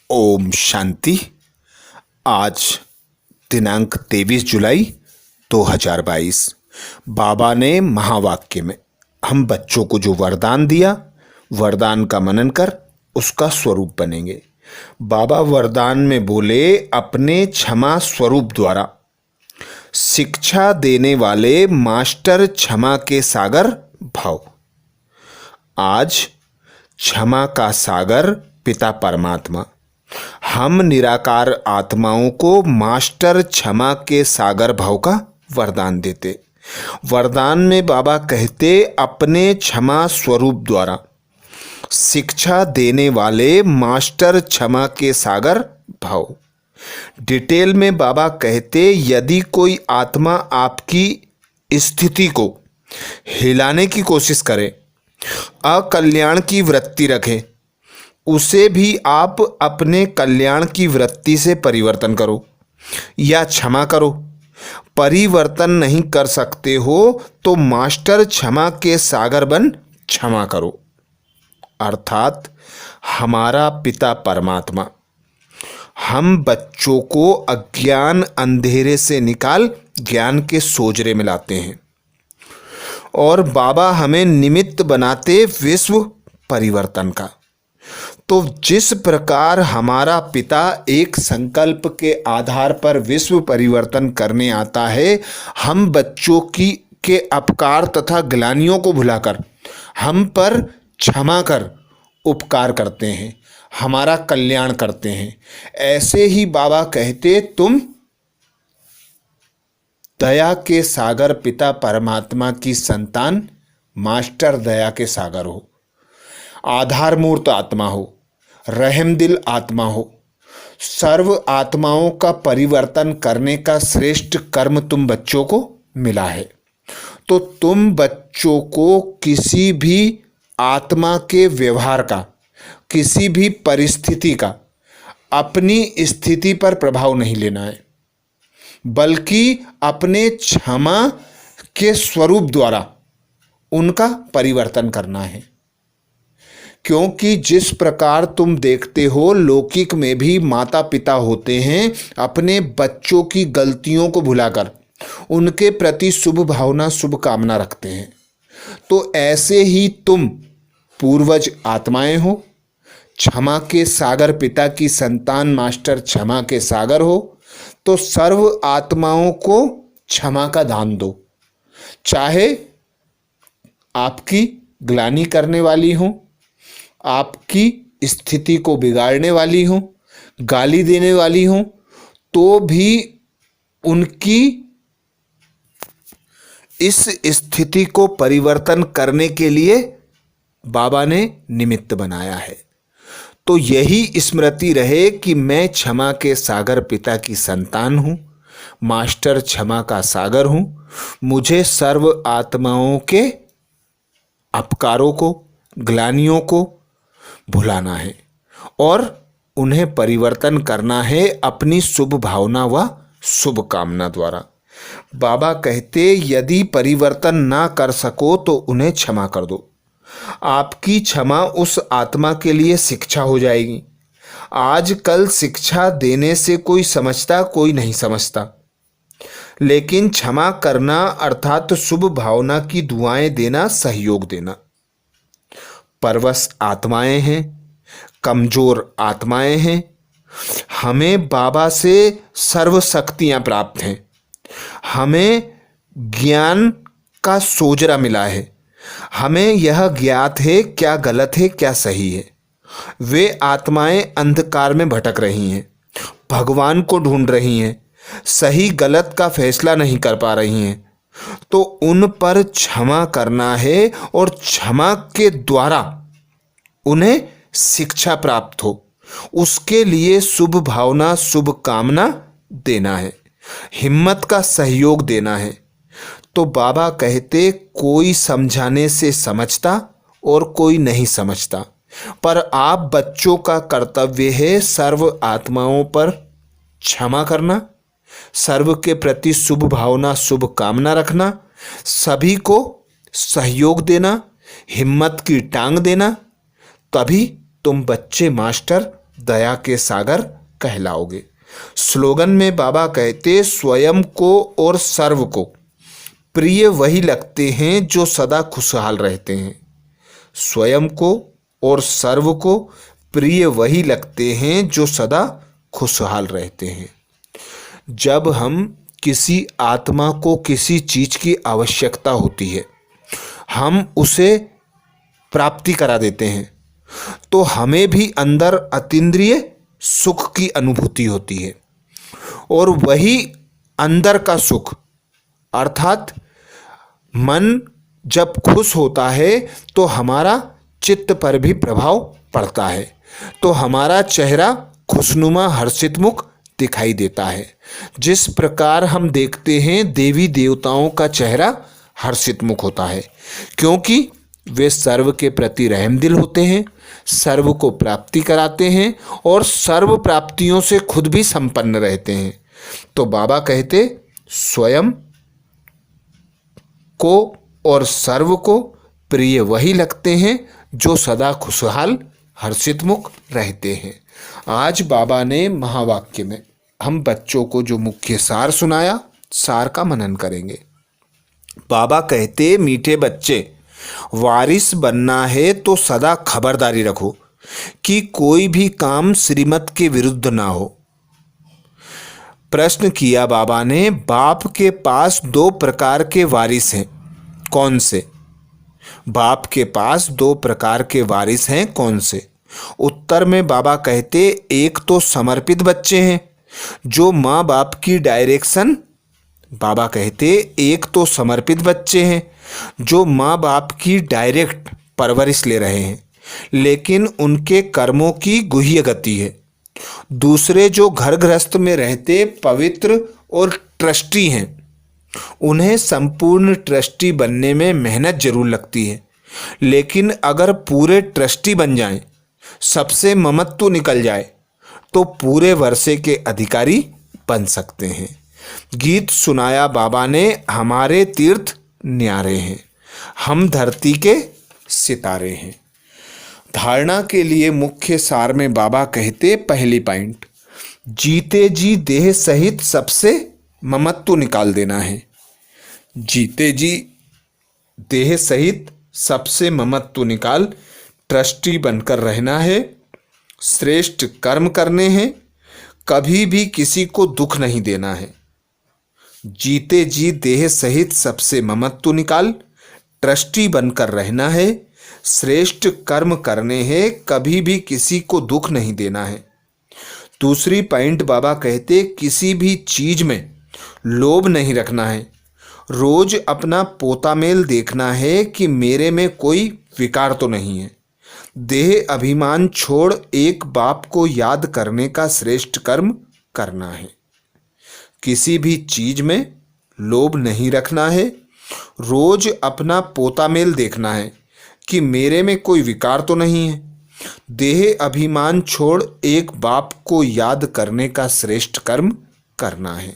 ओम शांति। आज दिनांक 23 जुलाई 2022। बाबा ने महावाक्य में हम बच्चों को जो वरदान दिया, वरदान का मनन कर उसका स्वरूप बनेंगे। बाबा वरदान में बोले, अपने क्षमा स्वरूप द्वारा शिक्षा देने वाले मास्टर क्षमा के सागर भव। आज क्षमा का सागर पिता परमात्मा, हम निराकार आत्माओं को मास्टर क्षमा के सागर भव का वरदान देते। वरदान में बाबा कहते, अपने क्षमा स्वरूप द्वारा शिक्षा देने वाले मास्टर क्षमा के सागर भव। डिटेल में बाबा कहते, यदि कोई आत्मा आपकी स्थिति को हिलाने की कोशिश करे, अकल्याण की वृत्ति रखे, उसे भी आप अपने कल्याण की वृत्ति से परिवर्तन करो या क्षमा करो। परिवर्तन नहीं कर सकते हो तो मास्टर क्षमा के सागर बन क्षमा करो। अर्थात हमारा पिता परमात्मा हम बच्चों को अज्ञान अंधेरे से निकाल ज्ञान के सोजरे में लाते हैं और बाबा हमें निमित्त बनाते विश्व परिवर्तन का। तो जिस प्रकार हमारा पिता एक संकल्प के आधार पर विश्व परिवर्तन करने आता है, हम बच्चों के अपकार तथा ग्लानियों को भुलाकर हम पर क्षमा कर उपकार करते हैं, हमारा कल्याण करते हैं। ऐसे ही बाबा कहते, तुम दया के सागर पिता परमात्मा की संतान मास्टर दया के सागर हो, आधार मूर्त आत्मा हो, रहमदिल आत्मा हो। सर्व आत्माओं का परिवर्तन करने का श्रेष्ठ कर्म तुम बच्चों को मिला है। तो तुम बच्चों को किसी भी आत्मा के व्यवहार का, किसी भी परिस्थिति का अपनी स्थिति पर प्रभाव नहीं लेना है, बल्कि अपने क्षमा के स्वरूप द्वारा उनका परिवर्तन करना है। क्योंकि जिस प्रकार तुम देखते हो, लौकिक में भी माता पिता होते हैं, अपने बच्चों की गलतियों को भुलाकर उनके प्रति शुभ भावना, शुभ कामना रखते हैं। तो ऐसे ही तुम पूर्वज आत्माएं हो, क्षमा के सागर पिता की संतान मास्टर क्षमा के सागर हो। तो सर्व आत्माओं को क्षमा का दान दो, चाहे आपकी ग्लानि करने वाली हो, आपकी स्थिति को बिगाड़ने वाली हो, गाली देने वाली हो, तो भी उनकी इस स्थिति को परिवर्तन करने के लिए बाबा ने निमित्त बनाया है। तो यही स्मृति रहे कि मैं क्षमा के सागर पिता की संतान हूँ, मास्टर क्षमा का सागर हूँ। मुझे सर्व आत्माओं के अपकारों को, ग्लानियों को भुलाना है और उन्हें परिवर्तन करना है अपनी शुभ भावना व शुभ कामना द्वारा। बाबा कहते, यदि परिवर्तन ना कर सको तो उन्हें क्षमा कर दो। आपकी क्षमा उस आत्मा के लिए शिक्षा हो जाएगी। आजकल शिक्षा देने से कोई समझता, कोई नहीं समझता, लेकिन क्षमा करना अर्थात शुभ भावना की दुआएं देना, सहयोग देना। परवश आत्माएं हैं, कमजोर आत्माएं हैं। हमें बाबा से सर्व शक्तियां प्राप्त हैं, हमें ज्ञान का सोजरा मिला है, हमें यह ज्ञात है क्या गलत है क्या सही है। वे आत्माएं अंधकार में भटक रही हैं, भगवान को ढूंढ रही हैं, सही गलत का फैसला नहीं कर पा रही हैं। तो उन पर क्षमा करना है और क्षमा के द्वारा उन्हें शिक्षा प्राप्त हो, उसके लिए शुभ भावना, शुभ कामना देना है, हिम्मत का सहयोग देना है। तो बाबा कहते, कोई समझाने से समझता और कोई नहीं समझता, पर आप बच्चों का कर्तव्य है सर्व आत्माओं पर क्षमा करना, सर्व के प्रति शुभ भावना, शुभ कामना रखना, सभी को सहयोग देना, हिम्मत की टांग देना। तभी तुम बच्चे मास्टर दया के सागर कहलाओगे। स्लोगन में बाबा कहते, स्वयं को और सर्व को प्रिय वही लगते हैं जो सदा खुशहाल रहते हैं। स्वयं को और सर्व को प्रिय वही लगते हैं जो सदा खुशहाल रहते हैं। जब हम किसी आत्मा को किसी चीज की आवश्यकता होती है, हम उसे प्राप्ति करा देते हैं, तो हमें भी अंदर अतीन्द्रिय सुख की अनुभूति होती है। और वही अंदर का सुख अर्थात मन जब खुश होता है तो हमारा चित्त पर भी प्रभाव पड़ता है, तो हमारा चेहरा खुशनुमा हर्षितमुख दिखाई देता है। जिस प्रकार हम देखते हैं देवी देवताओं का चेहरा हर्षितमुख होता है, क्योंकि वे सर्व के प्रति रहमदिल होते हैं, सर्व को प्राप्ति कराते हैं और सर्व प्राप्तियों से खुद भी संपन्न रहते हैं। तो बाबा कहते, स्वयं को और सर्व को प्रिय वही लगते हैं जो सदा खुशहाल हर्षितमुख रहते हैं। आज बाबा ने महावाक्य में हम बच्चों को जो मुख्य सार सुनाया, सार का मनन करेंगे। बाबा कहते, मीठे बच्चे, वारिस बनना है तो सदा खबरदारी रखो कि कोई भी काम श्रीमत के विरुद्ध ना हो। प्रश्न किया बाबा ने, बाप के पास दो प्रकार के वारिस हैं, कौन से? बाप के पास दो प्रकार के वारिस हैं, कौन से? उत्तर में बाबा कहते, एक तो समर्पित बच्चे हैं जो माँ बाप की डायरेक्शन, बाबा कहते एक तो समर्पित बच्चे हैं जो माँ बाप की डायरेक्ट परवरिश ले रहे हैं, लेकिन उनके कर्मों की गुह्य गति है। दूसरे जो घर गृहस्थ में रहते पवित्र और ट्रस्टी हैं, उन्हें संपूर्ण ट्रस्टी बनने में मेहनत जरूर लगती है, लेकिन अगर पूरे ट्रस्टी बन जाएं, सबसे ममत्व निकल जाए, तो पूरे वर्षे के अधिकारी बन सकते हैं। गीत सुनाया बाबा ने, हमारे तीर्थ न्यारे हैं, हम धरती के सितारे हैं। धारणा के लिए मुख्य सार में बाबा कहते, पहली पॉइंट, जीते जी देह सहित सबसे ममत्व निकाल देना है। जीते जी देह सहित सबसे ममत्व निकाल ट्रस्टी बनकर रहना है, श्रेष्ठ कर्म करने हैं, कभी भी किसी को दुख नहीं देना है। जीते जी देह सहित सबसे ममत्व निकाल ट्रस्टी बनकर रहना है, श्रेष्ठ कर्म करने हैं, कभी भी किसी को दुख नहीं देना है। दूसरी पॉइंट बाबा कहते, किसी भी चीज में लोभ नहीं रखना है, रोज अपना पोता मेल देखना है कि मेरे में कोई विकार तो नहीं है। देह अभिमान छोड़ एक बाप को याद करने का श्रेष्ठ कर्म करना है। किसी भी चीज में लोभ नहीं रखना है, रोज अपना पोता मेल देखना है कि मेरे में कोई विकार तो नहीं है। देह अभिमान छोड़ एक बाप को याद करने का श्रेष्ठ कर्म करना है।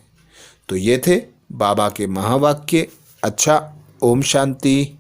तो ये थे बाबा के महावाक्य। अच्छा, ओम शांति।